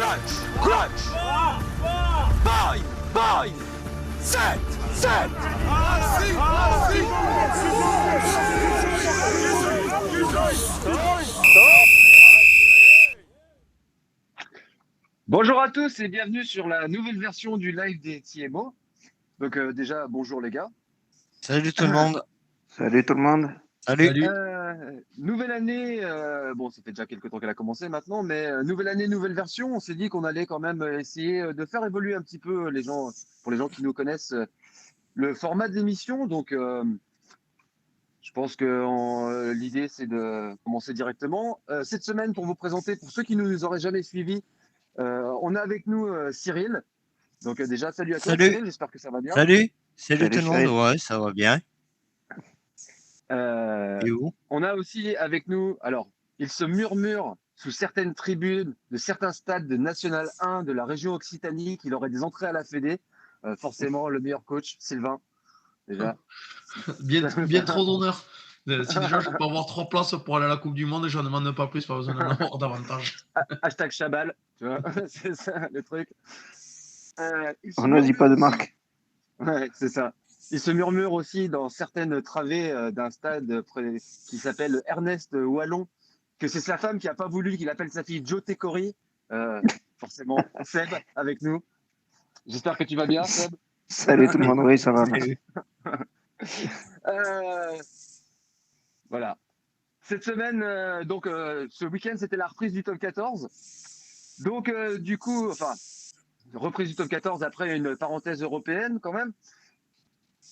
Crunch. 5, 7, 7. Bonjour à tous et bienvenue sur la nouvelle version du live des TMO. Donc déjà, bonjour les gars. Salut tout le monde. Salut tout le monde. Salut. Nouvelle année, bon, ça fait déjà quelques temps qu'elle a commencé maintenant, mais nouvelle année, nouvelle version. On s'est dit qu'on allait quand même essayer de faire évoluer un petit peu les gens, pour les gens qui nous connaissent, le format de l'émission. Donc, je pense que l'idée, c'est de commencer directement. Cette semaine, pour vous présenter, pour ceux qui ne nous auraient jamais suivis, on a avec nous Cyril. Donc déjà, salut à toi Cyril, j'espère que ça va bien. Salut tout le Cyril. monde, ouais, ça va bien. Et vous? On a aussi avec nous, alors, il se murmure sous certaines tribunes de certains stades de National 1 de la région Occitanie qu'il aurait des entrées à la Fédé. Forcément, le meilleur coach, Sylvain, déjà. Bien trop d'honneur. Si déjà je peux avoir 3 places pour aller à la Coupe du Monde, je ne demande pas plus, pas besoin d'en avoir davantage. Hashtag Chabal, tu vois, c'est ça le truc. On ne dit pas de marque. Ouais, c'est ça. Il se murmure aussi dans certaines travées d'un stade qui s'appelle Ernest Wallon, que c'est sa femme qui n'a pas voulu qu'il appelle sa fille Jo Tekori. Forcément, Seb avec nous. J'espère que tu vas bien, Seb. Salut tout le monde, oui, ça va. Voilà. Cette semaine, ce week-end, c'était la reprise du top 14. Donc, du coup, enfin, reprise du top 14 après une parenthèse européenne quand même.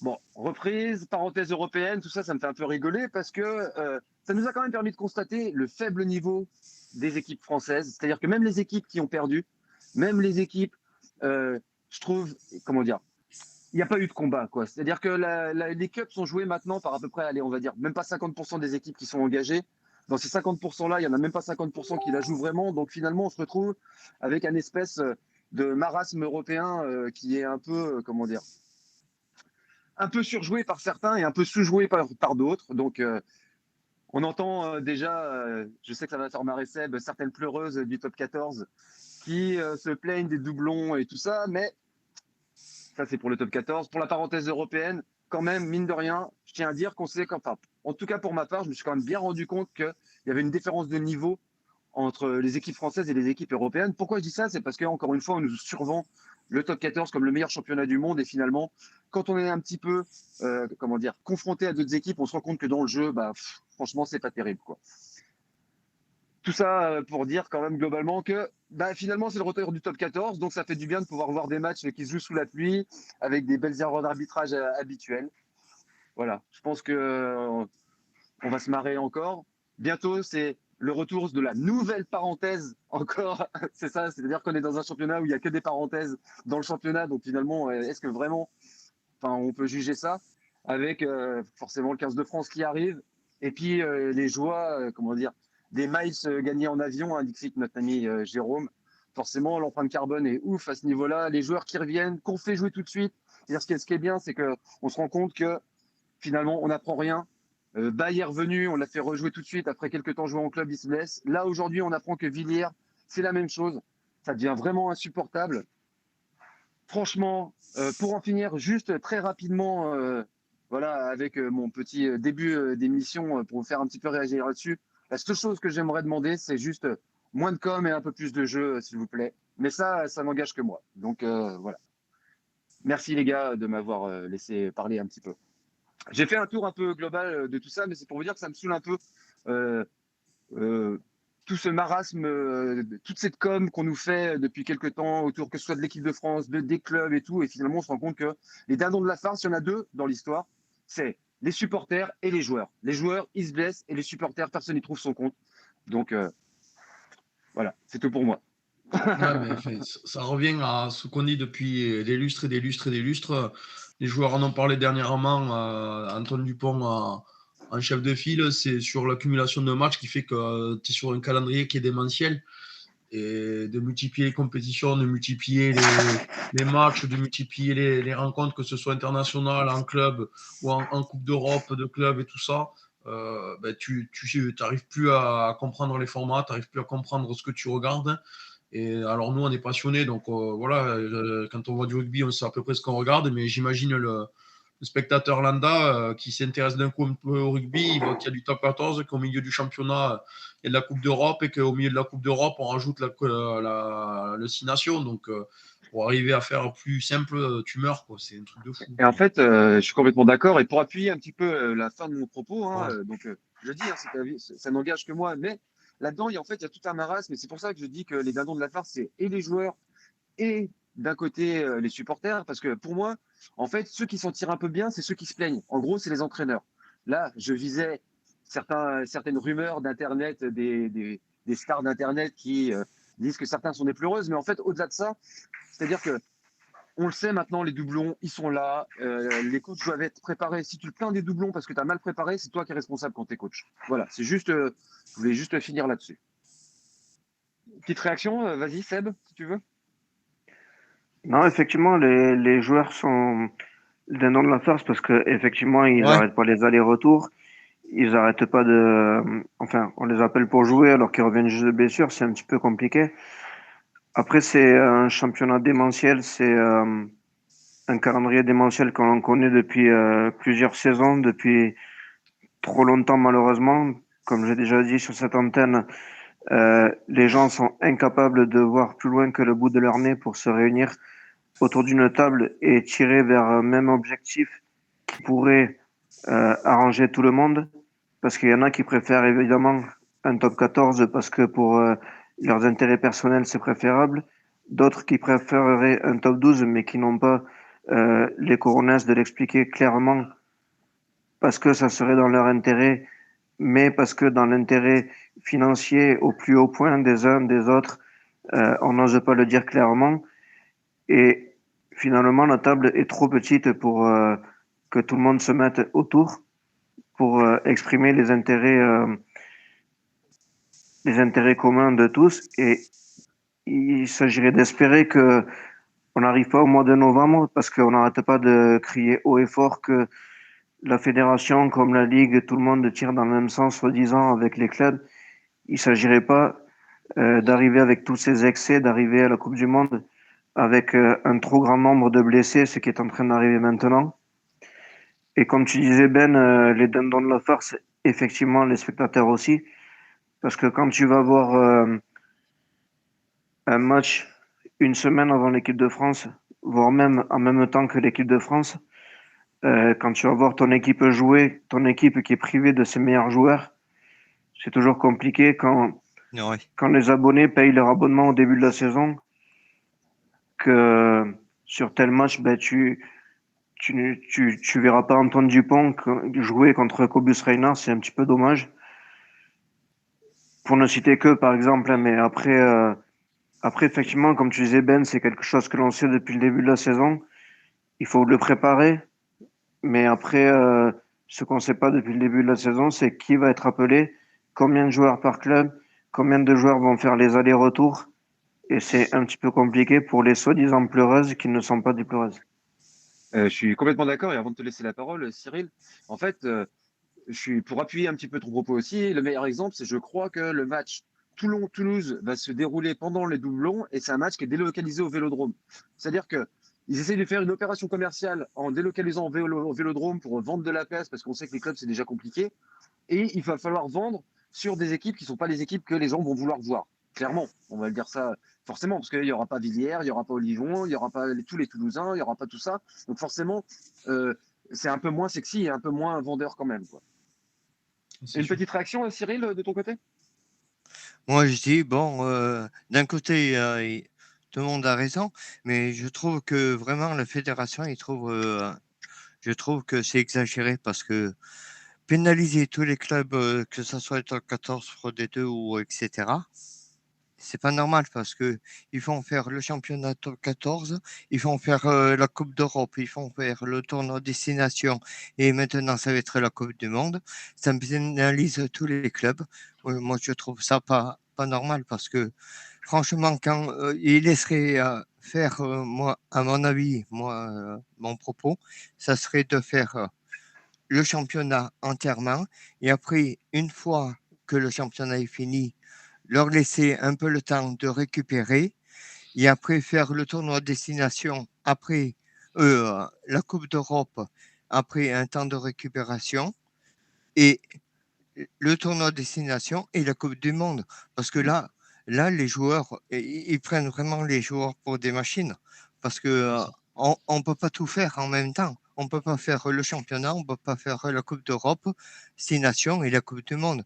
Bon, reprise, parenthèse européenne, tout ça, ça me fait un peu rigoler parce que ça nous a quand même permis de constater le faible niveau des équipes françaises. C'est-à-dire que même les équipes qui ont perdu, même les équipes, je trouve, comment dire, il n'y a pas eu de combat, quoi. C'est-à-dire que les cups sont joués maintenant par à peu près, allez, on va dire, même pas 50% des équipes qui sont engagées. Dans ces 50%-là, il n'y en a même pas 50% qui la jouent vraiment. Donc finalement, on se retrouve avec un espèce de marasme européen qui est un peu, comment dire, un peu surjoué par certains et un peu sous-joué par d'autres. Donc, on entend déjà, je sais que ça va faire marrer Seb, certaines pleureuses du top 14 qui se plaignent des doublons et tout ça, mais ça, c'est pour le top 14. Pour la parenthèse européenne, quand même, mine de rien, je tiens à dire qu'on sait qu'enfin, en tout cas pour ma part, je me suis quand même bien rendu compte qu'il y avait une différence de niveau entre les équipes françaises et les équipes européennes. Pourquoi je dis ça? C'est parce qu'encore une fois, on nous survend le top 14 comme le meilleur championnat du monde. Et finalement, quand on est un petit peu comment dire, confronté à d'autres équipes, on se rend compte que dans le jeu, franchement, c'est pas terrible, quoi. Tout ça pour dire quand même globalement que finalement, c'est le retour du top 14. Donc, ça fait du bien de pouvoir voir des matchs qui se jouent sous la pluie avec des belles erreurs d'arbitrage habituelles. Voilà, je pense qu'on va se marrer encore. Bientôt, c'est le retour de la nouvelle parenthèse encore. C'est ça, c'est-à-dire qu'on est dans un championnat où il n'y a que des parenthèses dans le championnat. Donc finalement, est-ce que vraiment on peut juger ça avec forcément le 15 de France qui arrive et puis les joies, comment dire, des miles gagnés en avion, hein, dixit notre ami Jérôme. Forcément, l'empreinte carbone est ouf à ce niveau-là. Les joueurs qui reviennent, qu'on fait jouer tout de suite. C'est-à-dire, ce qui est bien, c'est qu'on se rend compte que finalement, on n'apprend rien. Baye est revenu, on l'a fait rejouer tout de suite. Après quelques temps joué en club, il se blesse. Là, aujourd'hui, on apprend que Villiers, c'est la même chose. Ça devient vraiment insupportable. Franchement, pour en finir juste très rapidement, voilà, avec mon petit début d'émission pour vous faire un petit peu réagir là-dessus, la seule chose que j'aimerais demander, c'est juste moins de com et un peu plus de jeu, s'il vous plaît. Mais ça n'engage que moi. Donc voilà. Merci les gars de m'avoir laissé parler un petit peu. J'ai fait un tour un peu global de tout ça, mais c'est pour vous dire que ça me saoule un peu tout ce marasme, toute cette com qu'on nous fait depuis quelques temps autour, que ce soit de l'équipe de France, des clubs et tout. Et finalement, on se rend compte que les dindons de la farce, il y en a deux dans l'histoire. C'est les supporters et les joueurs. Les joueurs, ils se blessent et les supporters, personne n'y trouve son compte. Donc, voilà, c'est tout pour moi. Ouais, mais ça revient à ce qu'on dit depuis des lustres et des lustres et des lustres. Les joueurs en ont parlé dernièrement. Antoine Dupont en chef de file, c'est sur l'accumulation de matchs qui fait que tu es sur un calendrier qui est démentiel. Et de multiplier les compétitions, de multiplier les matchs, de multiplier les rencontres, que ce soit international, en club ou en Coupe d'Europe, de club et tout ça, tu n'arrives plus à comprendre les formats, tu n'arrives plus à comprendre ce que tu regardes. Et alors nous, on est passionnés, donc voilà, quand on voit du rugby, on sait à peu près ce qu'on regarde, mais j'imagine le spectateur lambda qui s'intéresse d'un coup un peu au rugby, il voit qu'il y a du top 14, qu'au milieu du championnat, il y a de la Coupe d'Europe, et qu'au milieu de la Coupe d'Europe, on rajoute le 6 Nations. Donc, pour arriver à faire plus simple, tu meurs, quoi. C'est un truc de fou. Et en fait, je suis complètement d'accord. Et pour appuyer un petit peu la fin de mon propos, hein, Ouais. je dis, hein, ça n'engage que moi, mais là-dedans, il y a tout un marasme. Et c'est pour ça que je dis que les dindons de la farce, c'est et les joueurs et d'un côté les supporters. Parce que pour moi, en fait, ceux qui s'en tirent un peu bien, c'est ceux qui se plaignent. En gros, c'est les entraîneurs. Là, je visais certaines rumeurs d'Internet, des stars d'Internet qui disent que certains sont des pleureuses. Mais en fait, au-delà de ça, c'est-à-dire que on le sait maintenant, les doublons, ils sont là. Les coachs doivent être préparés. Si tu te plains des doublons parce que tu as mal préparé, c'est toi qui es responsable quand tu es coach. Voilà, c'est juste. Je voulais juste finir là-dessus. Petite réaction, vas-y Seb, si tu veux. Non, effectivement, les joueurs sont des noms de la farce parce que effectivement, ils Ouais. n'arrêtent pas les allers-retours. Ils n'arrêtent pas de. Enfin, on les appelle pour jouer alors qu'ils reviennent juste de blessure. C'est un petit peu compliqué. Après, c'est un championnat démentiel. C'est un calendrier démentiel que l'on connaît depuis plusieurs saisons, depuis trop longtemps malheureusement. Comme j'ai déjà dit sur cette antenne, les gens sont incapables de voir plus loin que le bout de leur nez pour se réunir autour d'une table et tirer vers un même objectif qui pourrait arranger tout le monde. Parce qu'il y en a qui préfèrent évidemment un top 14 parce que pour leurs intérêts personnels, c'est préférable. D'autres qui préféreraient un top 12 mais qui n'ont pas les coronesses de l'expliquer clairement parce que ça serait dans leur intérêt, mais parce que dans l'intérêt financier au plus haut point des uns, des autres, on n'ose pas le dire clairement. Et finalement, la table est trop petite pour que tout le monde se mette autour pour exprimer les intérêts communs de tous. Et il s'agirait d'espérer que on n'arrive pas au mois de novembre parce qu'on n'arrête pas de crier haut et fort que la fédération, comme la ligue, tout le monde tire dans le même sens, soi-disant, avec les clubs. Il ne s'agirait pas d'arriver avec tous ces excès, d'arriver à la Coupe du Monde avec un trop grand nombre de blessés, ce qui est en train d'arriver maintenant. Et comme tu disais, Ben, les dindons de la farce, effectivement, les spectateurs aussi. Parce que quand tu vas voir un match une semaine avant l'équipe de France, voire même en même temps que l'équipe de France, quand tu vas voir ton équipe jouer, ton équipe qui est privée de ses meilleurs joueurs, c'est toujours compliqué Ouais. quand les abonnés payent leur abonnement au début de la saison, que sur tel match, ben, tu verras pas Antoine Dupont jouer contre Cobus Reynard, c'est un petit peu dommage. Pour ne citer que, par exemple, hein, mais après, effectivement, comme tu disais, Ben, c'est quelque chose que l'on sait depuis le début de la saison. Il faut le préparer. Mais après, ce qu'on ne sait pas depuis le début de la saison, c'est qui va être appelé, combien de joueurs par club, combien de joueurs vont faire les allers-retours. Et c'est un petit peu compliqué pour les soi-disant pleureuses qui ne sont pas des pleureuses. Je suis complètement d'accord. Et avant de te laisser la parole, Cyril, en fait, pour appuyer un petit peu ton propos aussi, le meilleur exemple, c'est je crois que le match Toulon-Toulouse va se dérouler pendant les doublons et c'est un match qui est délocalisé au Vélodrome. C'est-à-dire que ils essayent de faire une opération commerciale en délocalisant au Vélodrome pour vendre de la place parce qu'on sait que les clubs c'est déjà compliqué et il va falloir vendre sur des équipes qui ne sont pas les équipes que les gens vont vouloir voir. Clairement, on va le dire ça forcément parce qu'il n'y aura pas Villiers, il n'y aura pas Olivon, il n'y aura pas tous les Toulousains, il n'y aura pas tout ça. Donc forcément, c'est un peu moins sexy et un peu moins vendeur quand même, quoi. C'est Une sûr. petite réaction, Cyril, de ton côté? Moi, je dis, bon, d'un côté, tout le monde a raison, mais je trouve que vraiment la fédération, je trouve que c'est exagéré parce que pénaliser tous les clubs, que ce soit le top 14, Pro D2 ou etc., c'est pas normal parce que ils font faire le championnat top 14, ils font faire la Coupe d'Europe, ils font faire le tournoi destination et maintenant ça va être la Coupe du Monde. Ça pénalise tous les clubs. Moi, je trouve ça pas normal parce que franchement, quand ils laisseraient faire, moi, à mon avis, moi, mon propos, ça serait de faire le championnat entièrement et après, une fois que le championnat est fini, leur laisser un peu le temps de récupérer et après faire le tournoi destination après la Coupe d'Europe, après un temps de récupération et le tournoi destination et la Coupe du Monde. Parce que là les joueurs, ils prennent vraiment les joueurs pour des machines. Parce que on ne peut pas tout faire en même temps. On ne peut pas faire le championnat, on ne peut pas faire la Coupe d'Europe, destination et la Coupe du Monde.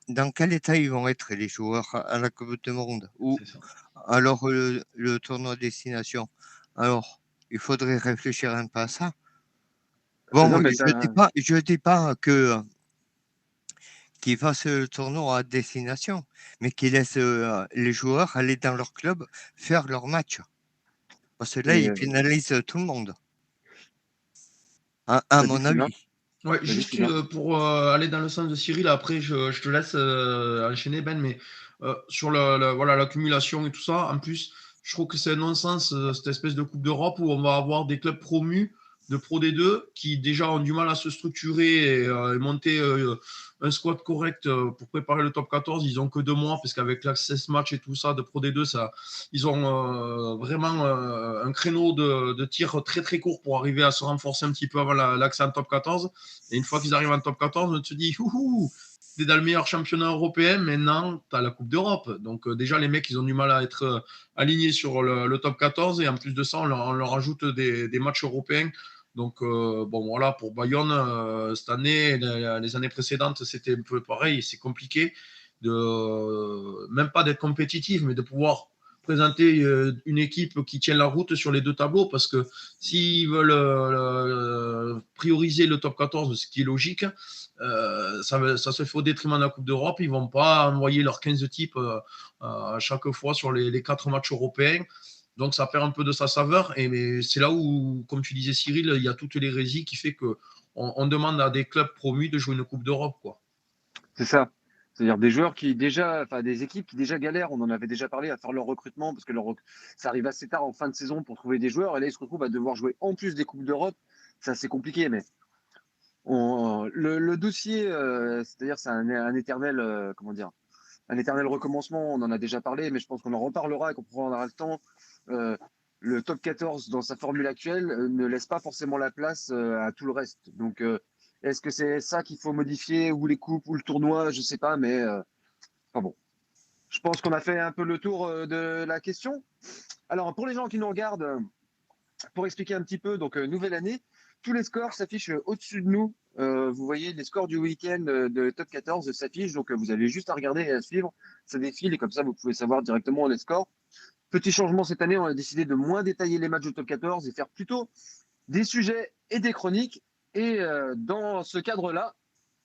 Dans quel état ils vont être les joueurs à la Coupe du Monde ou C'est ça. alors le tournoi destination? Alors, il faudrait réfléchir un peu à ça. Non, Bon, mais je dis pas que qu'ils fassent le tournoi à destination, mais qu'ils laissent les joueurs aller dans leur club faire leur match. Parce que là, et, ils pénalisent tout le monde, à vas-y, mon Sylvain. avis. Ouais, Vas-y, juste Sylvain. pour aller dans le sens de Cyril, après je te laisse enchaîner Ben, mais sur voilà, l'accumulation et tout ça, en plus, je trouve que c'est un non-sens cette espèce de Coupe d'Europe où on va avoir des clubs promus de Pro D2 qui déjà ont du mal à se structurer et monter un squad correct pour préparer le top 14. Ils ont que 2 mois parce qu'avec l'access match et tout ça de Pro D2, ça, ils ont vraiment un créneau de tir très très court pour arriver à se renforcer un petit peu avant l'accès en top 14. Et une fois qu'ils arrivent en top 14, on te dit, t'es dans le meilleur championnat européen, maintenant, tu as la Coupe d'Europe. Donc, déjà, les mecs, ils ont du mal à être alignés sur le top 14. Et en plus de ça, on leur ajoute des matchs européens. Donc, bon, voilà, pour Bayonne, cette année, les années précédentes, c'était un peu pareil. C'est compliqué même pas d'être compétitif, mais de pouvoir présenter une équipe qui tient la route sur les 2 tableaux, parce que s'ils veulent prioriser le top 14, ce qui est logique, ça se fait au détriment de la Coupe d'Europe. Ils ne vont pas envoyer leurs 15 types à chaque fois sur les 4 matchs européens. Donc ça perd un peu de sa saveur. Et c'est là où, comme tu disais Cyril, il y a toute l'hérésie qui fait qu'on demande à des clubs promus de jouer une Coupe d'Europe, quoi. C'est ça. C'est-à-dire des joueurs qui déjà, enfin des équipes qui déjà galèrent, on en avait déjà parlé, à faire leur recrutement, parce que ça arrive assez tard en fin de saison pour trouver des joueurs, et là ils se retrouvent à devoir jouer en plus des Coupes d'Europe. C'est assez compliqué, mais le dossier, c'est-à-dire c'est un éternel, comment dire, un éternel recommencement, on en a déjà parlé, mais je pense qu'on en reparlera et qu'on prendra le temps. Euh, le top 14 dans sa formule actuelle ne laisse pas forcément la place à tout le reste. Donc, est-ce que c'est ça qu'il faut modifier, ou les coupes, ou le tournoi, je sais pas, mais enfin bon. Je pense qu'on a fait un peu le tour de la question. Alors, pour les gens qui nous regardent, pour expliquer un petit peu, donc nouvelle année, tous les scores s'affichent au-dessus de nous. Vous voyez, les scores du week-end de top 14 s'affichent, donc vous avez juste à regarder et à suivre. Ça défile et comme ça, vous pouvez savoir directement les scores. Petit changement cette année, on a décidé de moins détailler les matchs de top 14 et faire plutôt des sujets et des chroniques. Et dans ce cadre-là,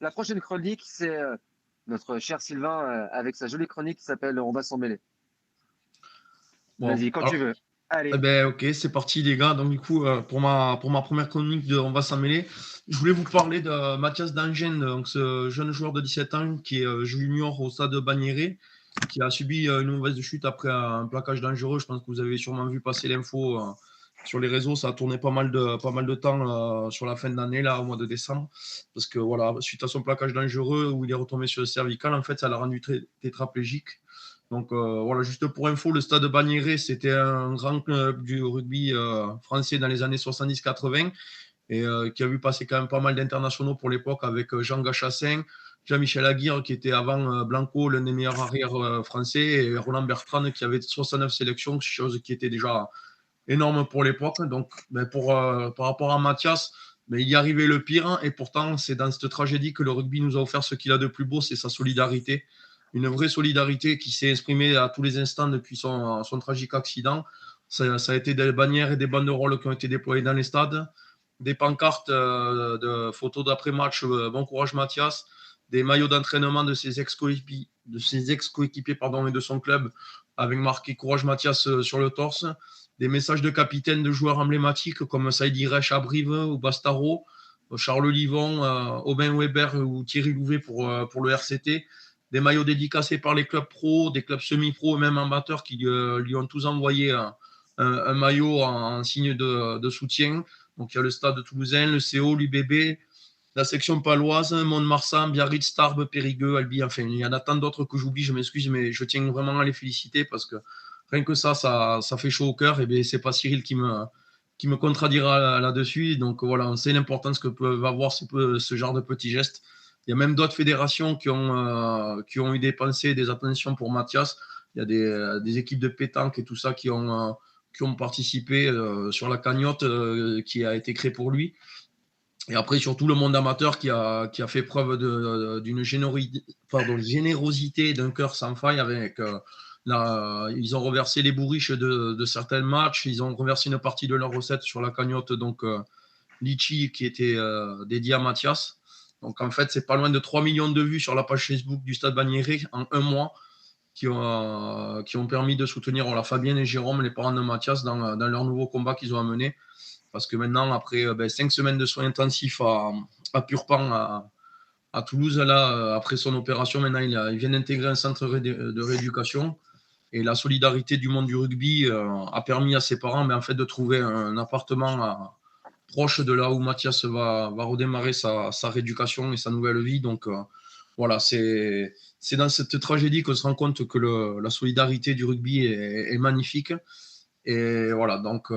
la prochaine chronique, c'est notre cher Sylvain avec sa jolie chronique qui s'appelle On va s'en mêler. Bon, Vas-y, quand tu alors, veux. Allez. ben, ok, c'est parti les gars. Donc du coup, pour ma première chronique de On va s'en mêler, je voulais vous parler de Mathias Dangen, donc ce jeune joueur de 17 ans qui est junior au stade Bagnéret, qui a subi une mauvaise chute après un plaquage dangereux. Je pense que vous avez sûrement vu passer l'info sur les réseaux. Ça a tourné pas mal de temps sur la fin d'année, là, au mois de décembre. Parce que voilà, suite à son plaquage dangereux où il est retombé sur le cervical, en fait, ça l'a rendu tétraplégique. Donc voilà, juste pour info, le stade Bagnéret, c'était un grand club du rugby français dans les années 70-80 et qui a vu passer quand même pas mal d'internationaux pour l'époque avec Jean Gachassin, Jean-Michel Aguirre qui était avant Blanco, l'un des meilleurs arrières français, et Roland Bertrand qui avait 69 sélections, chose qui était déjà énorme pour l'époque. Donc par rapport à Mathias, il y arrivait le pire, et pourtant c'est dans cette tragédie que le rugby nous a offert ce qu'il a de plus beau, c'est sa solidarité. Une vraie solidarité qui s'est exprimée à tous les instants depuis son tragique accident. Ça a été des bannières et des banderoles qui ont été déployées dans les stades, des pancartes de photos d'après-match, bon courage Mathias, des maillots d'entraînement de ses ex-coéquipiers et de son club avec marqué courage Mathias sur le torse, des messages de capitaine de joueurs emblématiques comme Saïdi Reich à Brive ou Bastaro, Charles Livon, Aubin Weber ou Thierry Louvet pour le RCT, des maillots dédicacés par les clubs pro, des clubs semi-pro et même amateurs qui lui ont tous envoyé un maillot en signe de soutien. Donc il y a le Stade Toulousain, le CO, l'UBB, la section paloise, Mont-de-Marsan, Biarritz, Tarbes, Périgueux, Albi, enfin, il y en a tant d'autres que j'oublie, je m'excuse, mais je tiens vraiment à les féliciter parce que rien que ça fait chaud au cœur. Et bien, c'est pas Cyril qui me contredira là-dessus. Donc voilà, on sait l'importance que peuvent avoir ce genre de petits gestes. Il y a même d'autres fédérations qui ont eu des pensées, des attentions pour Mathias. Il y a des équipes de pétanque et tout ça qui ont participé sur la cagnotte qui a été créée pour lui. Et après, surtout le monde amateur qui a fait preuve d'une générosité, d'un cœur sans faille avec ils ont reversé les bourriches de certains matchs, ils ont reversé une partie de leurs recettes sur la cagnotte donc Litchi qui était dédiée à Mathias. Donc en fait, c'est pas loin de 3 millions de vues sur la page Facebook du Stade Bagnéret en un mois qui ont permis de soutenir Fabienne et Jérôme, les parents de Mathias, dans leur nouveau combat qu'ils ont amené. Parce que maintenant, après 5 semaines de soins intensifs à Purpan, à Toulouse, là, après son opération, maintenant, il vient d'intégrer un centre de rééducation. Et la solidarité du monde du rugby a permis à ses parents en fait, de trouver un appartement proche de là où Mathias va redémarrer sa rééducation et sa nouvelle vie. Donc, voilà, c'est dans cette tragédie qu'on se rend compte que la solidarité du rugby est magnifique. Et voilà, donc...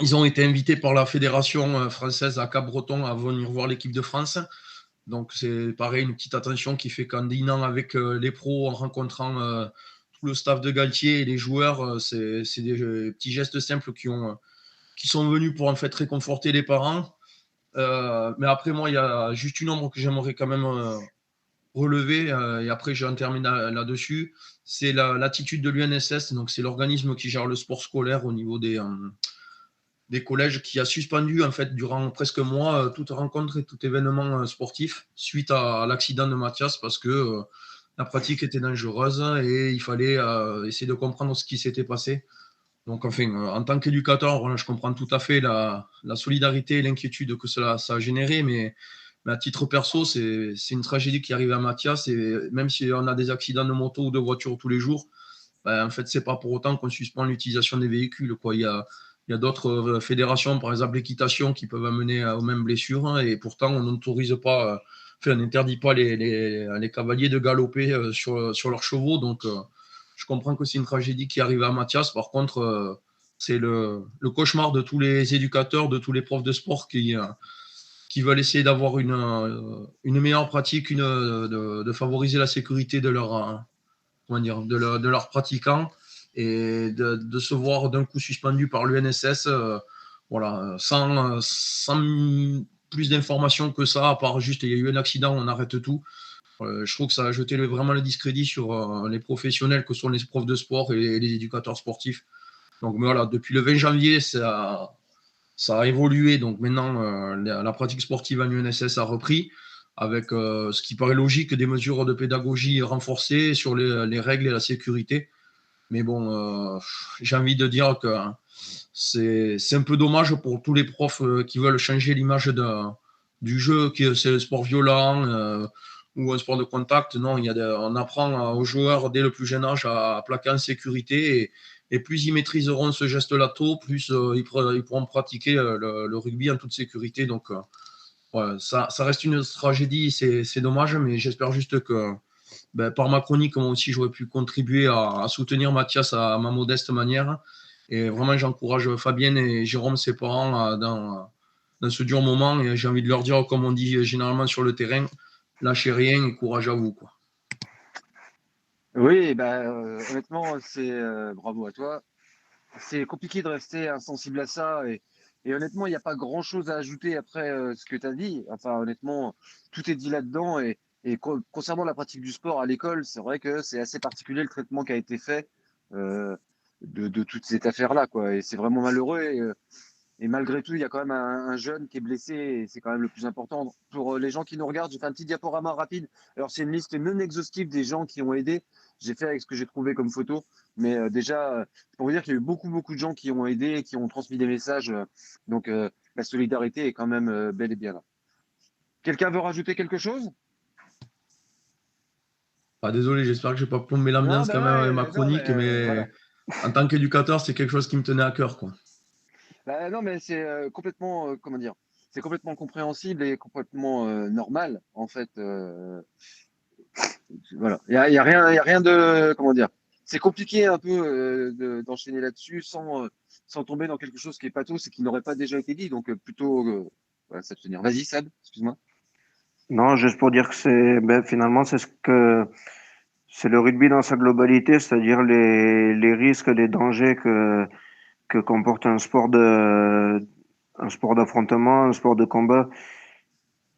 ils ont été invités par la fédération française à Cap-Breton à venir voir l'équipe de France. Donc, c'est pareil, une petite attention qui fait qu'en dînant avec les pros, en rencontrant tout le staff de Galtier et les joueurs, c'est des petits gestes simples qui sont venus pour en fait réconforter les parents. Mais après, moi, il y a juste une ombre que j'aimerais quand même relever, et après, j'en termine là-dessus. C'est l'attitude de l'UNSS, donc c'est l'organisme qui gère le sport scolaire au niveau des collèges, qui a suspendu en fait durant presque un mois toute rencontre et tout événement sportif suite à l'accident de Mathias parce que la pratique était dangereuse et il fallait essayer de comprendre ce qui s'était passé. Donc enfin, en tant qu'éducateur, voilà, je comprends tout à fait la solidarité et l'inquiétude que ça a généré, mais à titre perso, c'est une tragédie qui arrive à Mathias et même si on a des accidents de moto ou de voiture tous les jours, en fait, c'est pas pour autant qu'on suspend l'utilisation des véhicules, quoi. Il y a d'autres fédérations, par exemple l'équitation, qui peuvent amener aux mêmes blessures. Hein, et pourtant, on n'autorise pas, on n'interdit pas les cavaliers de galoper sur leurs chevaux. Donc, je comprends que c'est une tragédie qui arrive à Mathias. Par contre, c'est le cauchemar de tous les éducateurs, de tous les profs de sport qui veulent essayer d'avoir une meilleure pratique, de favoriser la sécurité de de leurs pratiquants et de se voir d'un coup suspendu par l'UNSS, voilà, sans plus d'informations que ça, à part juste il y a eu un accident, on arrête tout. Je trouve que ça a jeté vraiment le discrédit sur les professionnels que sont les profs de sport et les éducateurs sportifs. Donc voilà, depuis le 20 janvier, ça a évolué. Donc maintenant, la pratique sportive à l'UNSS a repris avec ce qui paraît logique, des mesures de pédagogie renforcées sur les règles et la sécurité. Mais bon, j'ai envie de dire que c'est un peu dommage pour tous les profs qui veulent changer l'image du jeu, que c'est le sport violent ou un sport de contact. Non, on apprend aux joueurs dès le plus jeune âge à plaquer en sécurité et plus ils maîtriseront ce geste-là tôt, plus ils pourront pratiquer le rugby en toute sécurité. Donc, ouais, ça reste une tragédie, c'est dommage, mais j'espère juste que par ma chronique, moi aussi, j'aurais pu contribuer à soutenir Mathias à ma modeste manière. Et vraiment, j'encourage Fabienne et Jérôme, ses parents, dans ce dur moment. Et j'ai envie de leur dire, comme on dit généralement sur le terrain, lâchez rien et courage à vous, quoi. Oui, honnêtement, c'est bravo à toi. C'est compliqué de rester insensible à ça et honnêtement, il n'y a pas grand-chose à ajouter après ce que tu as dit. Enfin, honnêtement, tout est dit là-dedans et concernant la pratique du sport à l'école, c'est vrai que c'est assez particulier le traitement qui a été fait de toute cette affaire-là, quoi. Et c'est vraiment malheureux. Et malgré tout, il y a quand même un jeune qui est blessé et c'est quand même le plus important. Pour les gens qui nous regardent, j'ai fait un petit diaporama rapide. Alors, c'est une liste non exhaustive des gens qui ont aidé. J'ai fait avec ce que j'ai trouvé comme photo. Mais déjà, pour vous dire qu'il y a eu beaucoup, beaucoup de gens qui ont aidé et qui ont transmis des messages. Donc, la solidarité est quand même bel et bien là. Quelqu'un veut rajouter quelque chose? Désolé, j'espère que je n'ai pas plombé l'ambiance quand même avec ma chronique, mais voilà. En tant qu'éducateur, c'est quelque chose qui me tenait à cœur, quoi. Non, mais c'est complètement, comment dire, c'est complètement compréhensible et complètement normal, en fait. Voilà. Il y a rien de, comment dire, c'est compliqué un peu d'enchaîner là-dessus sans tomber dans quelque chose qui est pathos et qui n'aurait pas déjà été dit. Donc, plutôt, voilà, s'abstenir. Vas-y, Sab, excuse-moi. Non, juste pour dire que finalement, c'est le rugby dans sa globalité, c'est-à-dire les risques, les dangers que comporte un sport d'affrontement, un sport de combat,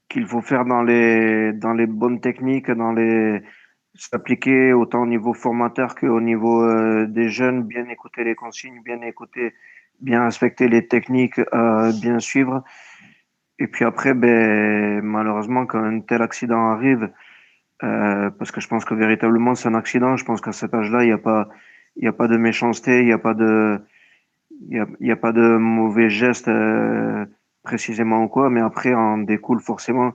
qu'il faut faire dans les bonnes techniques, s'appliquer autant au niveau formateur qu'au niveau des jeunes, bien écouter les consignes, bien respecter les techniques, bien suivre. Et puis après, malheureusement, quand un tel accident arrive, parce que je pense que véritablement c'est un accident, je pense qu'à cet âge-là, il y a pas de méchanceté, il y a pas de mauvais gestes précisément ou quoi, mais après en découle forcément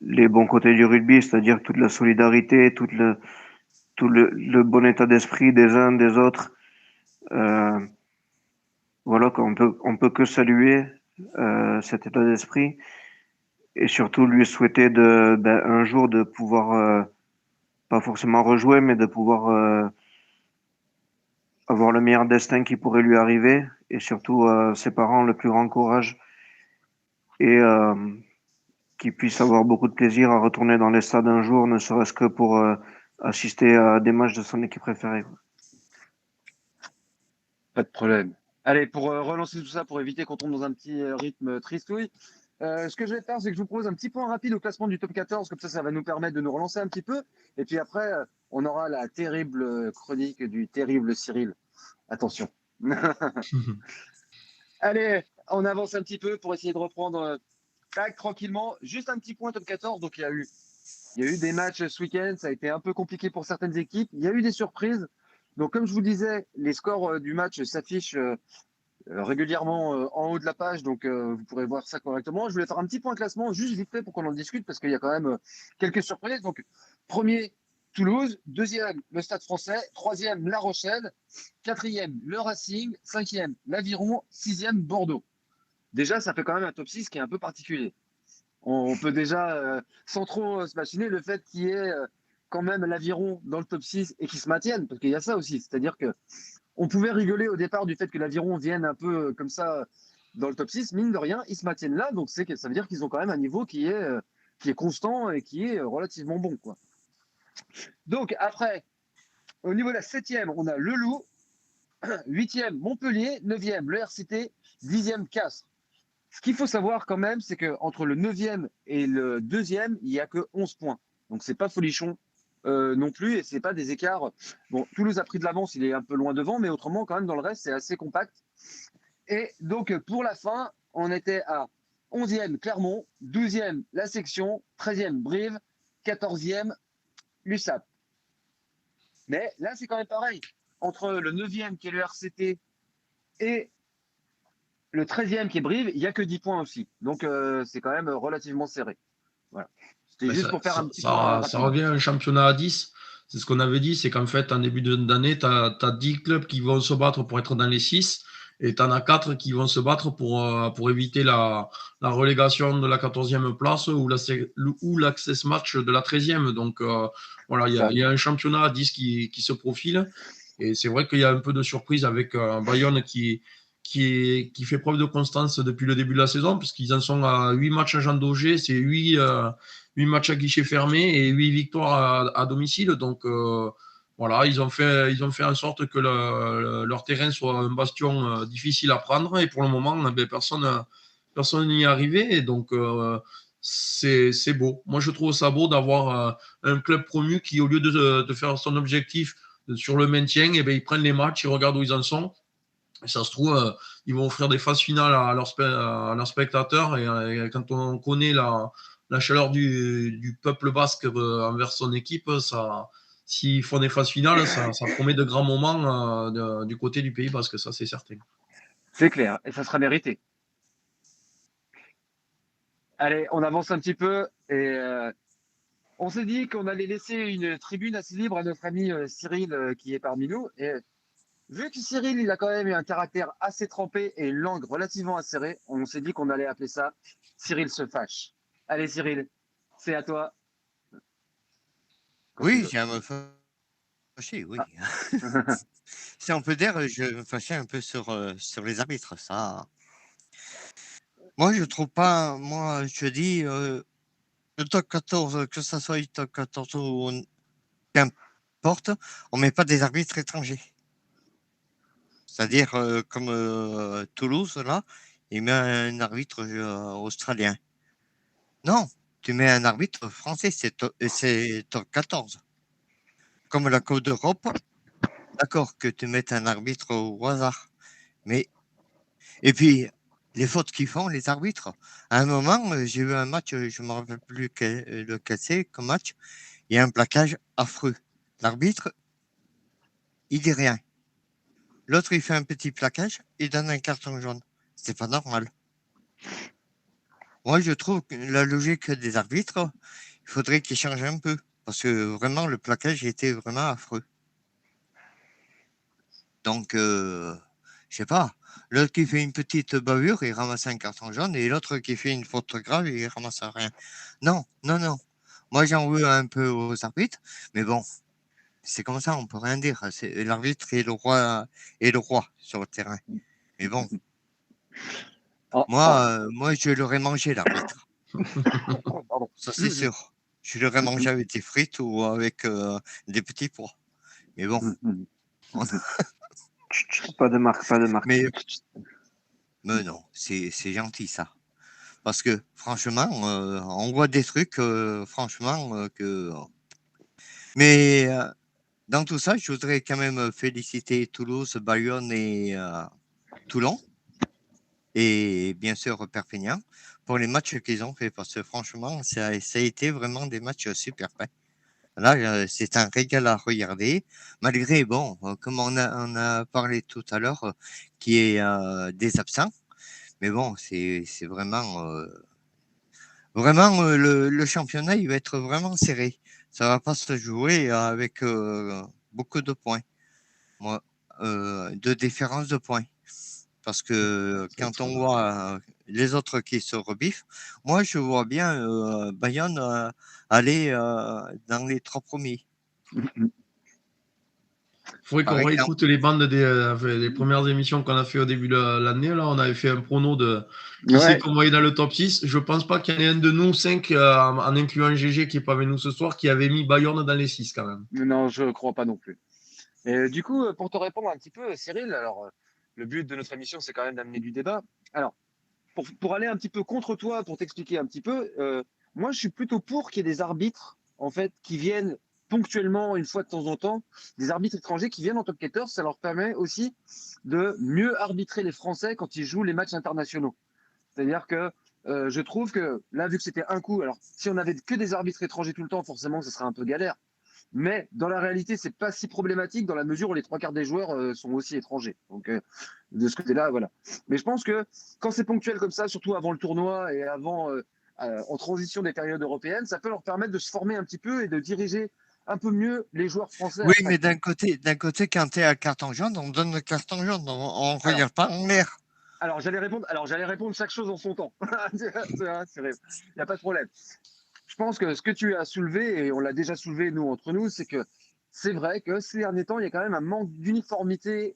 les bons côtés du rugby, c'est-à-dire toute la solidarité, le bon état d'esprit des uns des autres. Euh, voilà, on peut que saluer cet état d'esprit et surtout lui souhaiter un jour de pouvoir pas forcément rejouer, mais de pouvoir avoir le meilleur destin qui pourrait lui arriver et surtout ses parents le plus grand courage et qu'il puisse avoir beaucoup de plaisir à retourner dans les stades un jour, ne serait-ce que pour assister à des matchs de son équipe préférée. Pas de problème. Allez, pour relancer tout ça, pour éviter qu'on tombe dans un petit rythme tristouille, ce que je vais faire, c'est que je vous propose un petit point rapide au classement du top 14, comme ça va nous permettre de nous relancer un petit peu. Et puis après, on aura la terrible chronique du terrible Cyril. Attention. Allez, on avance un petit peu pour essayer de reprendre tac, tranquillement. Juste un petit point top 14. Donc, il y a eu des matchs ce week-end. Ça a été un peu compliqué pour certaines équipes. Il y a eu des surprises. Donc, comme je vous disais, les scores du match s'affichent régulièrement en haut de la page, donc vous pourrez voir ça correctement. Je voulais faire un petit point classement, juste vite fait pour qu'on en discute, parce qu'il y a quand même quelques surprises. Donc, premier, Toulouse, deuxième, le Stade Français, troisième, La Rochelle, quatrième, le Racing, cinquième, l'Aviron, sixième, Bordeaux. Déjà, ça fait quand même un top 6 qui est un peu particulier. On peut déjà, sans trop se machiner, le fait qu'il y ait quand même l'Aviron dans le top 6 et qu'il se maintienne, parce qu'il y a ça aussi, c'est-à-dire que on pouvait rigoler au départ du fait que l'Aviron vienne un peu comme ça dans le top 6. Mine de rien, ils se maintiennent là. Donc, ça veut dire qu'ils ont quand même un niveau qui est constant et qui est relativement bon, quoi. Donc, après, au niveau de la 7e, on a le Loup. 8e, Montpellier. 9e, le RCT. 10e, Castres. Ce qu'il faut savoir quand même, c'est qu'entre le 9e et le 2e, il n'y a que 11 points. Donc, c'est pas folichon. Non plus, et c'est pas des écarts. Bon, Toulouse a pris de l'avance, il est un peu loin devant, mais autrement, quand même, dans le reste, c'est assez compact. Et donc, pour la fin, on était à 11e Clermont, 12e la section, 13e Brive, 14e l'USAP. Mais là, c'est quand même pareil. Entre le 9e qui est le RCT et le 13e qui est Brive, il n'y a que 10 points aussi. Donc, c'est quand même relativement serré. Voilà. C'était Mais juste pour faire un petit point ça rapide. revient à un championnat à 10. C'est ce qu'on avait dit, c'est qu'en fait, en début d'année, tu as 10 clubs qui vont se battre pour être dans les 6 et tu en as 4 qui vont se battre pour éviter la relégation de la 14e place ou l'access match de la 13e. Donc voilà, il y a un championnat à 10 qui se profile. Et c'est vrai qu'il y a un peu de surprise avec Bayonne qui fait preuve de constance depuis le début de la saison, puisqu'ils en sont à 8 matchs à Jean Daugé, c'est 8 matchs à guichet fermé et 8 victoires à domicile. Donc voilà, ils ont fait en sorte que leur terrain soit un bastion difficile à prendre. Et pour le moment, personne n'y est arrivé. Et donc c'est beau. Moi, je trouve ça beau d'avoir un club promu qui, au lieu de faire son objectif sur le maintien, et ils prennent les matchs, ils regardent où ils en sont. Et ça se trouve, ils vont offrir des phases finales à leurs spectateurs. Et quand on connaît la chaleur du peuple basque envers son équipe, s'ils font des phases finales, ça promet de grands moments du côté du Pays basque, ça c'est certain. C'est clair, et ça sera mérité. Allez, on avance un petit peu et on s'est dit qu'on allait laisser une tribune assez libre à notre ami Cyril qui est parmi nous. Et vu que Cyril, il a quand même eu un caractère assez trempé et une langue relativement acérée, on s'est dit qu'on allait appeler ça Cyril se fâche. Allez, Cyril, c'est à toi, quand tu Oui, veux. j'ai à me fâcher, oui. Ah. Si on peut dire, je me fâchais un peu sur les arbitres, ça. Moi, je trouve pas, moi, je dis, le top 14, que ça soit le top 14 ou qu'importe, on met pas des arbitres étrangers. C'est-à-dire, comme Toulouse, là, il met un arbitre australien. Non, tu mets un arbitre français, c'est top 14. Comme la Coupe d'Europe, d'accord que tu mettes un arbitre au hasard. Mais, et puis, les fautes qu'ils font, les arbitres. À un moment, j'ai eu un match, je ne me rappelle plus lequel c'est comme match, il y a un plaquage affreux. L'arbitre, il dit rien. L'autre, il fait un petit plaquage, il donne un carton jaune. C'est pas normal. Moi, je trouve que la logique des arbitres, il faudrait qu'ils changent un peu. Parce que vraiment, le plaquage était vraiment affreux. Donc, je sais pas. L'autre qui fait une petite bavure, il ramasse un carton jaune. Et l'autre qui fait une faute grave, il ramasse rien. Non, non, non. Moi, j'en veux un peu aux arbitres. Mais bon, c'est comme ça, on peut rien dire. L'arbitre est le roi sur le terrain. Mais bon, Oh, oh, moi, je l'aurais mangé, l'arbitre. pardon. Ça, c'est sûr. Je l'aurais mangé avec des frites ou avec des petits pois. Mais bon, on- Pas de marque, pas de marque. mais non, c'est gentil, ça. Parce que franchement, on voit des trucs, franchement, que. Mais dans tout ça, je voudrais quand même féliciter Toulouse, Bayonne et Toulon, et bien sûr Perpignan, pour les matchs qu'ils ont fait. Parce que franchement, ça a été vraiment des matchs super faits. Là, c'est un régal à regarder, malgré, bon, comme on a parlé tout à l'heure, qui est des absents. Mais bon, c'est vraiment. Vraiment, le championnat, il va être vraiment serré. Ça va pas se jouer avec beaucoup de points, moi, de différence de points. Parce que Ça va quand être, on voit les autres qui se rebiffent, moi, je vois bien Bayonne aller dans les 3 premiers. faudrait Par qu'on exemple. réécoute les bandes des premières émissions qu'on a fait au début de l'année. Là, on avait fait un prono de qui c'est Ouais, qu'on voyait dans le top 6. Je pense pas qu'il y en ait un de nous, 5, en incluant GG qui est pas avec nous ce soir, qui avait mis Bayonne dans les 6 quand même. non, je crois pas non plus. Et du coup, pour te répondre un petit peu, Cyril, alors le but de notre émission, c'est quand même d'amener du débat. Alors, pour aller un petit peu contre toi, pour t'expliquer un petit peu, moi, je suis plutôt pour qu'il y ait des arbitres, en fait, qui viennent ponctuellement, une fois de temps en temps, des arbitres étrangers qui viennent en top 14. Ça leur permet aussi de mieux arbitrer les Français quand ils jouent les matchs internationaux. C'est-à-dire que je trouve que là, vu que c'était un coup, alors si on avait que des arbitres étrangers tout le temps, forcément, ce serait un peu galère. Mais dans la réalité, c'est pas si problématique dans la mesure où les 3 quarts des joueurs sont aussi étrangers. Donc de ce côté-là, voilà. Mais je pense que quand c'est ponctuel comme ça, surtout avant le tournoi et avant en transition des périodes européennes, ça peut leur permettre de se former un petit peu et de diriger un peu mieux les joueurs français Oui, après. mais d'un côté, quand tu es à carton jaune, on donne le carton jaune. On ne Alors, regarde pas en l'air. alors j'allais répondre chaque chose en son temps. C'est vrai. Il n'y a pas de problème. Je pense que ce que tu as soulevé, et on l'a déjà soulevé nous entre nous, c'est que c'est vrai que ces derniers temps, il y a quand même un manque d'uniformité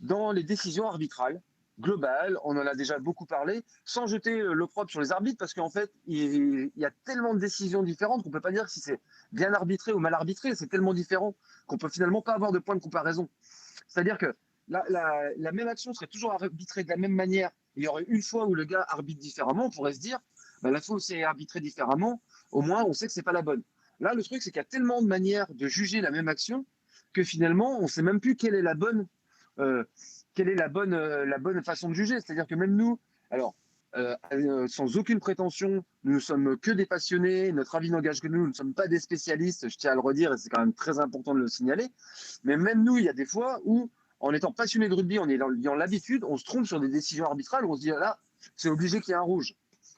dans les décisions arbitrales globales. On en a déjà beaucoup parlé, sans jeter l'opprobre sur les arbitres, parce qu'en fait, il y a tellement de décisions différentes qu'on ne peut pas dire si c'est bien arbitré ou mal arbitré. C'est tellement différent qu'on peut finalement pas avoir de point de comparaison. C'est-à-dire que la même action serait toujours arbitrée de la même manière. Il y aurait une fois où le gars arbitre différemment, on pourrait se dire, bah, la fois où c'est arbitré différemment, au moins on sait que c'est pas la bonne. Là, le truc, c'est qu'il y a tellement de manières de juger la même action que finalement, on ne sait même plus euh, la bonne façon de juger. C'est-à-dire que même nous, alors, sans aucune prétention, nous ne sommes que des passionnés, notre avis n'engage que nous ne sommes pas des spécialistes, je tiens à le redire, et c'est quand même très important de le signaler. Mais même nous, il y a des fois où, en étant passionné de rugby, en ayant l'habitude, on se trompe sur des décisions arbitrales où on se dit, ah là, c'est obligé qu'il y ait un rouge.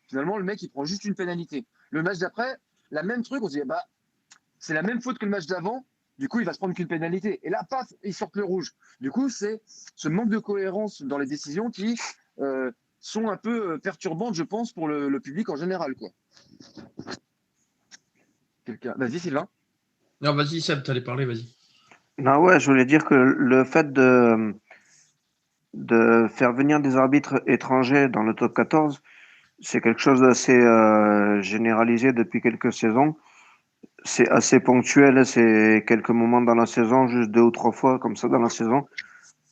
Finalement, le mec, il prend juste une pénalité. Le match d'après, la même truc, on se dit, bah, c'est la même faute que le match d'avant, Du coup, il va se prendre qu'une pénalité. Et là, paf, il sort le rouge. Du coup, c'est ce manque de cohérence dans les décisions qui sont un peu perturbantes, je pense, pour le public en général, quoi. Vas-y, Sylvain. Non, vas-y, Seb, t'allais parler, vas-y. Non, ouais, je voulais dire que le fait de faire venir des arbitres étrangers dans le top 14, c'est quelque chose d'assez généralisé depuis quelques saisons. C'est assez ponctuel, c'est quelques moments dans la saison, juste 2 ou 3 fois comme ça dans la saison.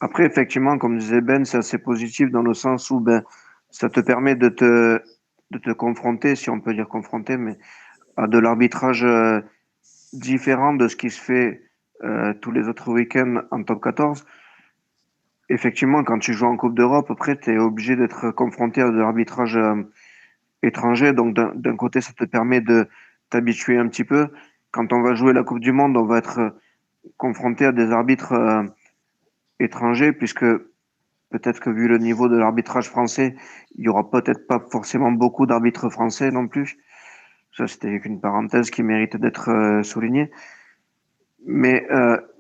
Après, effectivement, comme disait Ben, c'est assez positif dans le sens où ben, ça te permet de te confronter, si on peut dire confronter, mais à de l'arbitrage différent de ce qui se fait tous les autres week-ends en top 14. Effectivement, quand tu joues en Coupe d'Europe, après, tu es obligé d'être confronté à de l'arbitrage étranger. Donc, d'un côté, ça te permet de t'habituer un petit peu. Quand on va jouer la Coupe du Monde, on va être confronté à des arbitres étrangers, puisque peut-être que vu le niveau de l'arbitrage français, il y aura peut-être pas forcément beaucoup d'arbitres français non plus. Ça, c'était qu'une parenthèse qui mérite d'être soulignée. Mais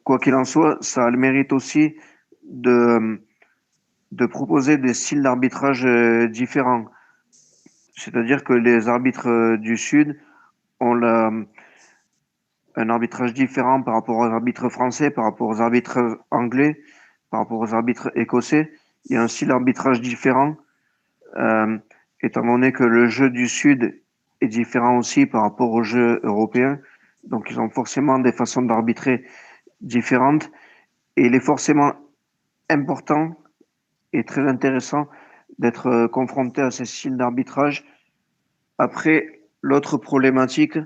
quoi qu'il en soit, ça a le mérite aussi de proposer des styles d'arbitrage différents. C'est-à-dire que les arbitres du Sud ont un arbitrage différent par rapport aux arbitres français, par rapport aux arbitres anglais, par rapport aux arbitres écossais. Il y a un style d'arbitrage différent, euh, étant donné que le jeu du Sud est différent aussi par rapport au jeu européen. Donc, ils ont forcément des façons d'arbitrer différentes. Et il est forcément important et très intéressant d'être confronté à ces styles d'arbitrage. Après, l'autre problématique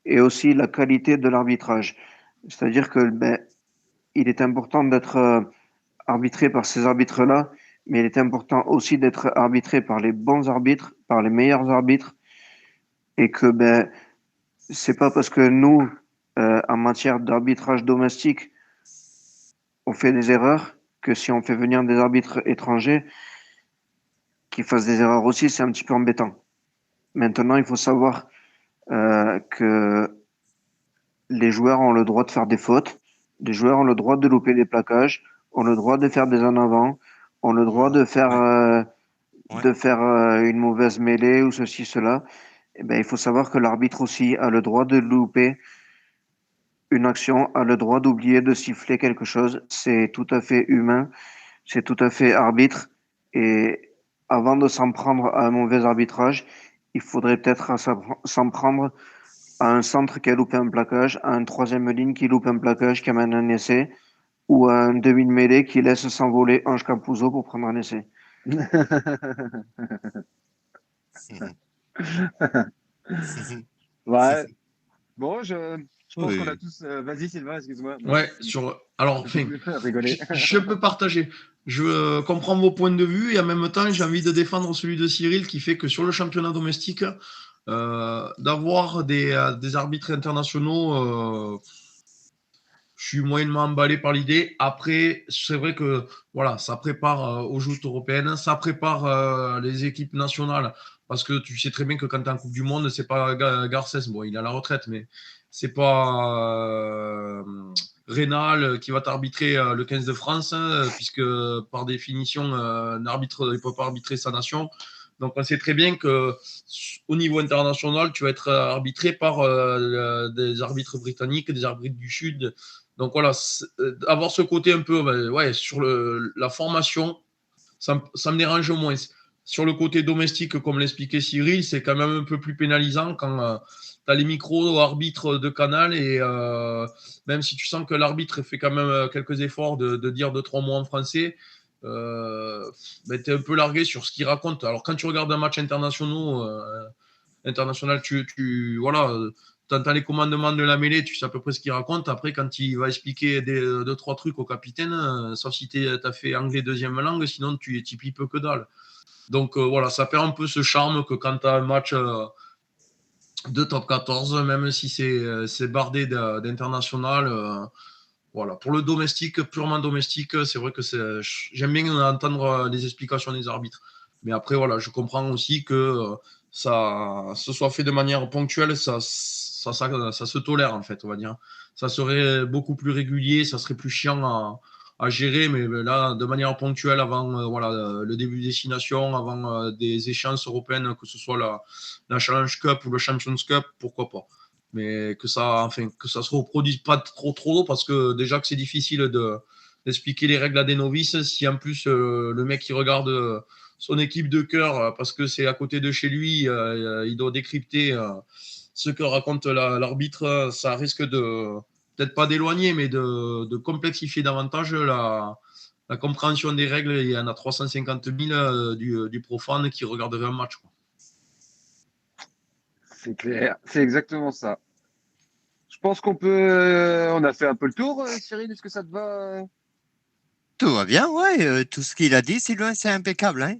est aussi la qualité de l'arbitrage. C'est-à-dire que ben, il est important d'être arbitré par ces arbitres-là, mais il est important aussi d'être arbitré par les bons arbitres, par les meilleurs arbitres, et que ben, c'est pas parce que nous, en matière d'arbitrage domestique, on fait des erreurs, que si on fait venir des arbitres étrangers qui fassent des erreurs aussi, c'est un petit peu embêtant. Maintenant, il faut savoir que les joueurs ont le droit de faire des fautes, les joueurs ont le droit de louper des plaquages, ont le droit de faire des en avant, ont le droit de faire, une mauvaise mêlée ou ceci, cela. Eh ben, il faut savoir que l'arbitre aussi a le droit de louper une action, a le droit d'oublier de siffler quelque chose. C'est tout à fait humain, c'est tout à fait arbitre. Et avant de s'en prendre à un mauvais arbitrage, il faudrait peut-être s'en prendre à un centre qui a loupé un plaquage, à un troisième ligne qui loupe un plaquage, qui amène un essai, ou à un demi de mêlée qui laisse s'envoler Ange Campuzzo pour prendre un essai. Ouais. Bon, je pense Oui. qu'on a tous. Vas-y, Sylvain, excuse-moi. Ouais, alors, enfin, Rigoler. je peux partager. Je comprends vos points de vue et en même temps, j'ai envie de défendre celui de Cyril qui fait que sur le championnat domestique, d'avoir des arbitres internationaux, je suis moyennement emballé par l'idée. Après, c'est vrai que voilà, ça prépare aux joutes européennes, ça prépare les équipes nationales parce que tu sais très bien que quand tu es en Coupe du Monde, c'est pas Garcès, bon, il est à la retraite, mais c'est pas Rénal qui va t'arbitrer le 15 de France, puisque par définition, un arbitre ne peut pas arbitrer sa nation. Donc, on sait très bien qu'au niveau international, tu vas être arbitré par des arbitres britanniques, des arbitres du Sud. Donc voilà, avoir ce côté un peu ouais, sur la formation, ça me dérange moins. Sur le côté domestique, comme l'expliquait Cyril, c'est quand même un peu plus pénalisant quand tu as les micro-arbitres de Canal et même si tu sens que l'arbitre fait quand même quelques efforts de dire 2-3 mots en français, tu es un peu largué sur ce qu'il raconte. Alors quand tu regardes un match international, voilà, tu entends les commandements de la mêlée, tu sais à peu près ce qu'il raconte. Après, quand il va expliquer 2-3 trucs au capitaine, sauf si tu as fait anglais deuxième langue, sinon tu pipes que dalle. Donc voilà, ça perd un peu ce charme que quand tu as un match de top 14, même si c'est bardé d'international. Voilà. Pour le domestique, purement domestique, c'est vrai que j'aime bien entendre les explications des arbitres. Mais après, voilà, je comprends aussi que ça se soit fait de manière ponctuelle, ça se tolère, en fait, on va dire. Ça serait beaucoup plus régulier, ça serait plus chiant à gérer, mais là, de manière ponctuelle, avant le début des destinations, avant des échéances européennes, que ce soit la Challenge Cup ou le Champions Cup, pourquoi pas. Mais que ça se reproduise pas trop tôt, parce que déjà que c'est difficile d'expliquer les règles à des novices, si en plus le mec qui regarde son équipe de cœur, parce que c'est à côté de chez lui, il doit décrypter ce que raconte l'arbitre, ça risque de peut-être pas d'éloigner, mais de complexifier davantage la compréhension des règles. Il y en a 350 000 du profane qui regarderait un match, quoi. C'est clair, c'est exactement ça. Je pense qu'on peut. On a fait un peu le tour, Cyril. Est-ce que ça te va? Tout va bien, ouais. Tout ce qu'il a dit, Sylvain, c'est impeccable. Hein.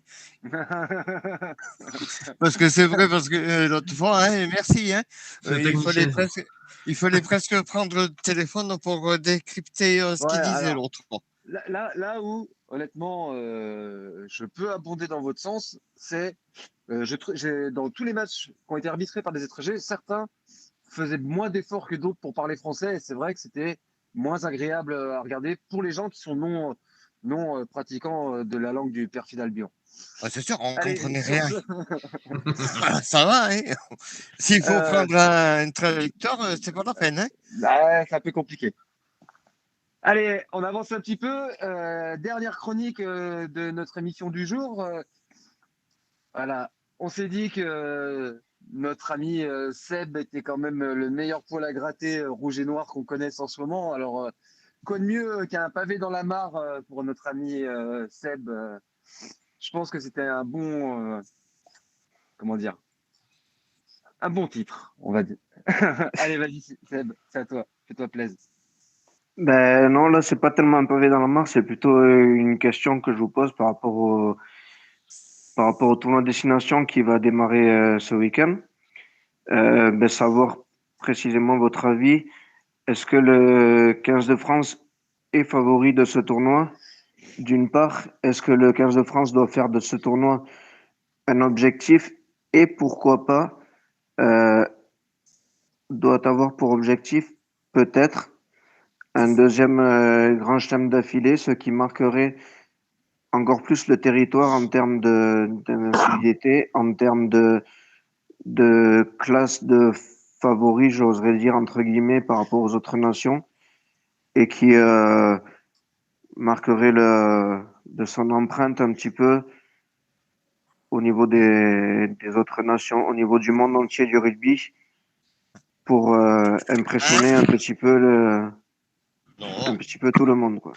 Parce que c'est vrai, parce que l'autre fois, hein, merci. Hein, C'est il fallait presque prendre le téléphone pour décrypter ce Ouais, qu'il disait alors, l'autre fois. là où, honnêtement, je peux abonder dans votre sens, c'est dans tous les matchs qui ont été arbitrés par des étrangers, certains faisaient moins d'efforts que d'autres pour parler français, et c'est vrai que c'était moins agréable à regarder pour les gens qui sont non pratiquants de la langue du perfide Albion. Ah, c'est sûr, on Allez, comprenait sur rien. ce, Ça va, hein. S'il faut euh, prendre un traducteur, c'est pas la peine. Hein. c'est un peu compliqué. Allez, on avance un petit peu. Dernière chronique de notre émission du jour. Voilà, on s'est dit que notre ami Seb était quand même le meilleur poil à gratter rouge et noir qu'on connaisse en ce moment. Alors, quoi de mieux qu'un pavé dans la mare pour notre ami Seb. Je pense que c'était un bon, comment dire, un bon titre, on va dire. Allez, vas-y Seb, c'est à toi. Fais-toi plaisir. Ben non, là, c'est pas tellement un pavé dans la mare, c'est plutôt une question que je vous pose par rapport au tournoi destination qui va démarrer ce week-end. Ben, savoir précisément votre avis. Est-ce que le 15 de France est favori de ce tournoi? D'une part, est-ce que le 15 de France doit faire de ce tournoi un objectif et pourquoi pas euh, doit avoir pour objectif peut-être un deuxième grand chelem d'affilée, ce qui marquerait encore plus le territoire en termes d'invincibilité, en termes de classe de favoris, j'oserais dire, entre guillemets, par rapport aux autres nations, et qui marquerait de son empreinte un petit peu au niveau des autres nations, au niveau du monde entier du rugby, pour impressionner un petit peu un petit peu tout le monde, quoi.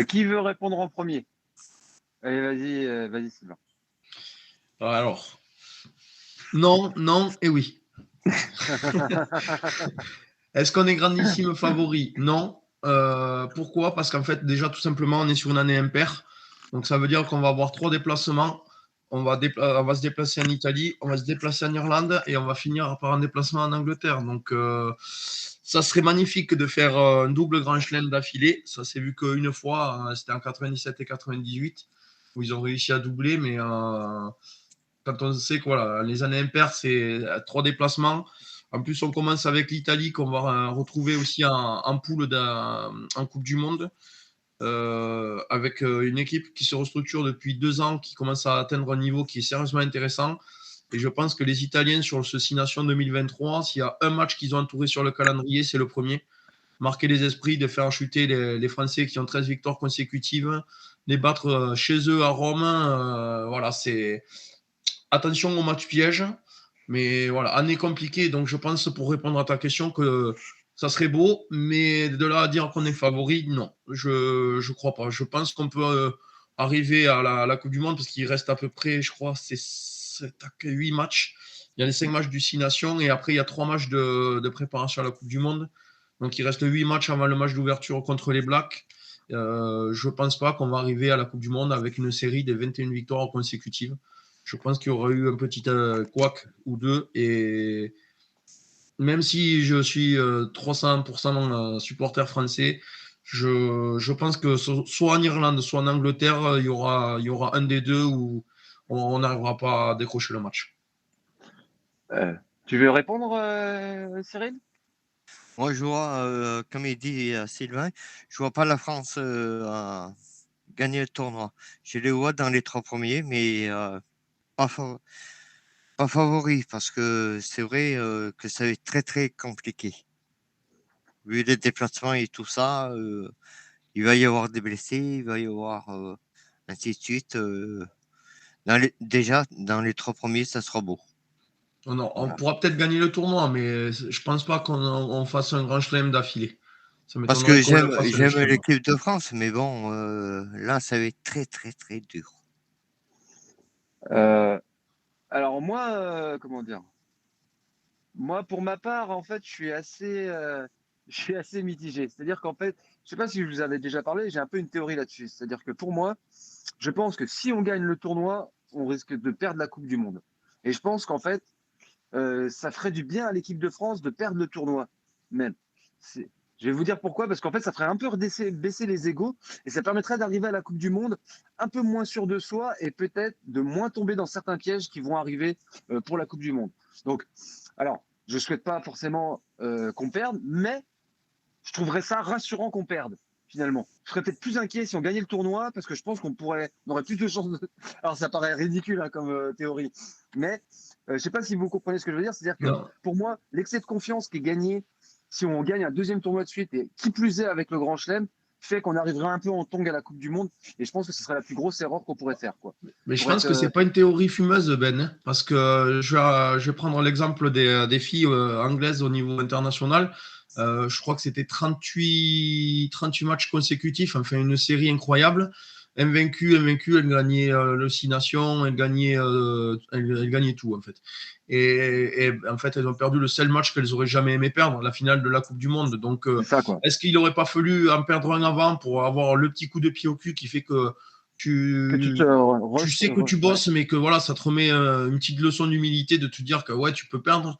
Qui veut répondre en premier? Allez, vas-y Sylvain. Alors, non et oui. Est-ce qu'on est grandissime favori? Non. Pourquoi? Parce qu'en fait, déjà, tout simplement, on est sur une année impaire. Donc, ça veut dire qu'on va avoir 3 déplacements. On va se déplacer en Italie, on va se déplacer en Irlande et on va finir par un déplacement en Angleterre. Donc, ça serait magnifique de faire un double grand chelem d'affilée. Ça s'est vu qu'une fois, c'était en 97 et 98, où ils ont réussi à doubler. Mais quand on sait que voilà, les années impaires, c'est 3 déplacements. En plus, on commence avec l'Italie qu'on va retrouver aussi en poule en Coupe du Monde. Avec une équipe qui se restructure depuis 2 ans, qui commence à atteindre un niveau qui est sérieusement intéressant. Et je pense que les Italiens, sur ce 6 Nations 2023, s'il y a un match qu'ils ont entouré sur le calendrier, c'est le premier. Marquer les esprits, de faire chuter les Français qui ont 13 victoires consécutives, les battre chez eux à Rome. Voilà, c'est attention au match piège. Mais voilà, année compliquée. Donc je pense, pour répondre à ta question, que ça serait beau, mais de là à dire qu'on est favori, non, je crois pas. Je pense qu'on peut arriver à la Coupe du Monde, parce qu'il reste à peu près, je crois, c'est 8 matchs. Il y a les 5 matchs du 6 Nations et après il y a 3 matchs de préparation à la Coupe du Monde. Donc il reste 8 matchs avant le match d'ouverture contre les Blacks. Je pense pas qu'on va arriver à la Coupe du Monde avec une série de 21 victoires consécutives. Je pense qu'il y aura eu un petit couac ou deux, et même si je suis 300% supporter français, je pense que soit en Irlande, soit en Angleterre, il y aura un des deux où on n'arrivera pas à décrocher le match. Tu veux répondre, Cyril? Moi, je vois, comme il dit Sylvain, je vois pas la France gagner le tournoi. Je les vois dans les 3 premiers, mais pas, pas favoris, parce que c'est vrai que ça va être très très compliqué. Vu les déplacements et tout ça, il va y avoir des blessés, il va y avoir ainsi de suite. Déjà, dans les 3 premiers, ça sera beau. On Voilà. pourra peut-être gagner le tournoi, mais je pense pas qu'on fasse un grand chelem d'affilée. Ça Parce m'étonnerait que qu'on le fasse le j'aime chelem. l'équipe de France, mais bon, là, ça va être très très très dur. Alors moi, comment dire? Moi, pour ma part, en fait, je suis assez mitigé. C'est-à-dire qu'en fait, je sais pas si je vous avais déjà parlé, j'ai un peu une théorie là-dessus. C'est-à-dire que pour moi, je pense que si on gagne le tournoi, on risque de perdre la Coupe du Monde. Et je pense qu'en fait, ça ferait du bien à l'équipe de France de perdre le tournoi, même. Je vais vous dire pourquoi, parce qu'en fait, ça ferait un peu baisser les égos et ça permettrait d'arriver à la Coupe du Monde un peu moins sûr de soi et peut-être de moins tomber dans certains pièges qui vont arriver pour la Coupe du Monde. Donc, alors, je ne souhaite pas forcément qu'on perde, mais je trouverais ça rassurant qu'on perde, finalement. Je serais peut-être plus inquiet si on gagnait le tournoi, parce que je pense on aurait plus de chances. Alors, ça paraît ridicule hein, comme théorie, mais je ne sais pas si vous comprenez ce que je veux dire. C'est-à-dire que Non. pour moi, l'excès de confiance qui est gagné, si on gagne un deuxième tournoi de suite, et qui plus est avec le Grand Chelem, fait qu'on arriverait un peu en tongue à la Coupe du Monde. Et je pense que ce serait la plus grosse erreur qu'on pourrait faire. Quoi. Mais je Pour pense être, que c'est pas une théorie fumeuse, Ben, hein, parce que je vais prendre l'exemple des filles anglaises au niveau international. Je crois que c'était 38 matchs consécutifs, enfin une série incroyable. Invaincues, elles gagnaient le Six Nations, elles gagnaient tout en fait. Et en fait, elles ont perdu le seul match qu'elles auraient jamais aimé perdre, la finale de la Coupe du Monde. Donc, c'est ça, quoi. est-ce qu'il n'aurait pas fallu en perdre un avant pour avoir le petit coup de pied au cul qui fait que Que tu te tu sais que tu ouais. bosses, mais que voilà, ça te remet une petite leçon d'humilité de te dire que ouais, tu peux perdre.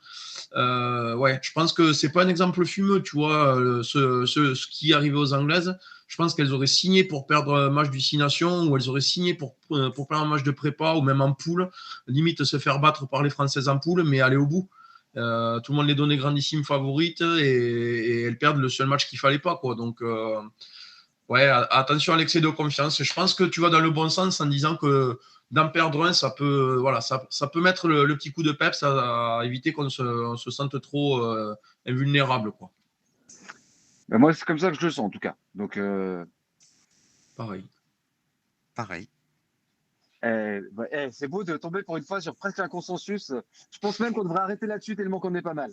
Ouais, je pense que c'est pas un exemple fumeux, tu vois, ce qui est arrivé aux Anglaises. Je pense qu'elles auraient signé pour perdre un match du Six Nations ou elles auraient signé pour perdre un match de prépa ou même en poule, limite se faire battre par les Françaises en poule, mais aller au bout. Tout le monde les donnait grandissimes favorites et elles perdent le seul match qu'il fallait pas, quoi. Donc, ouais, attention à l'excès de confiance. Je pense que tu vas dans le bon sens en disant que d'en perdre un, ça peut, voilà, ça peut mettre le petit coup de peps à éviter qu'on se sente trop invulnérable, quoi. Ben moi, c'est comme ça que je le sens, en tout cas. Donc, Pareil. Pareil. c'est beau de tomber pour une fois sur presque un consensus. Je pense même qu'on devrait arrêter là-dessus tellement qu'on est pas mal.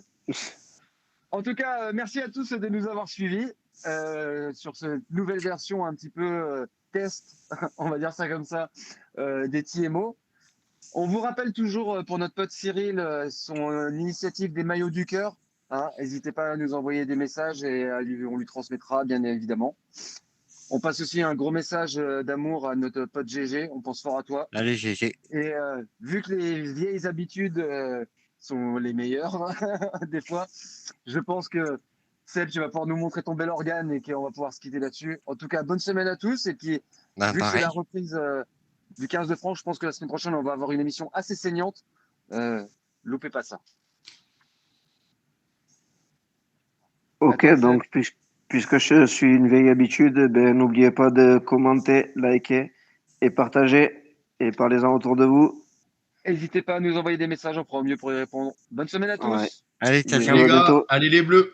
En tout cas, merci à tous de nous avoir suivis sur cette nouvelle version un petit peu test, on va dire ça comme ça, des TMO. On vous rappelle toujours pour notre pote Cyril son initiative des maillots du cœur. Hein, n'hésitez pas à nous envoyer des messages et on lui transmettra bien évidemment. On passe aussi un gros message d'amour à notre pote GG. On pense fort à toi. Allez, GG. Et vu que les vieilles habitudes sont les meilleures, des fois, je pense que Seb, tu vas pouvoir nous montrer ton bel organe et qu'on va pouvoir se quitter là-dessus. En tout cas, bonne semaine à tous. Et puis, Ben, vu que c'est pareil. la reprise du 15 de France, je pense que la semaine prochaine, on va avoir une émission assez saignante. Loupez pas ça. Ok, Attends, donc puisque je suis une vieille habitude, ben, n'oubliez pas de commenter, liker et partager et parlez-en autour de vous. n'hésitez pas à nous envoyer des messages, on fera au mieux pour y répondre. Bonne semaine à Ouais. tous. Allez, ciao, Salut ciao. les Bisous, à gars, bientôt. allez les Bleus.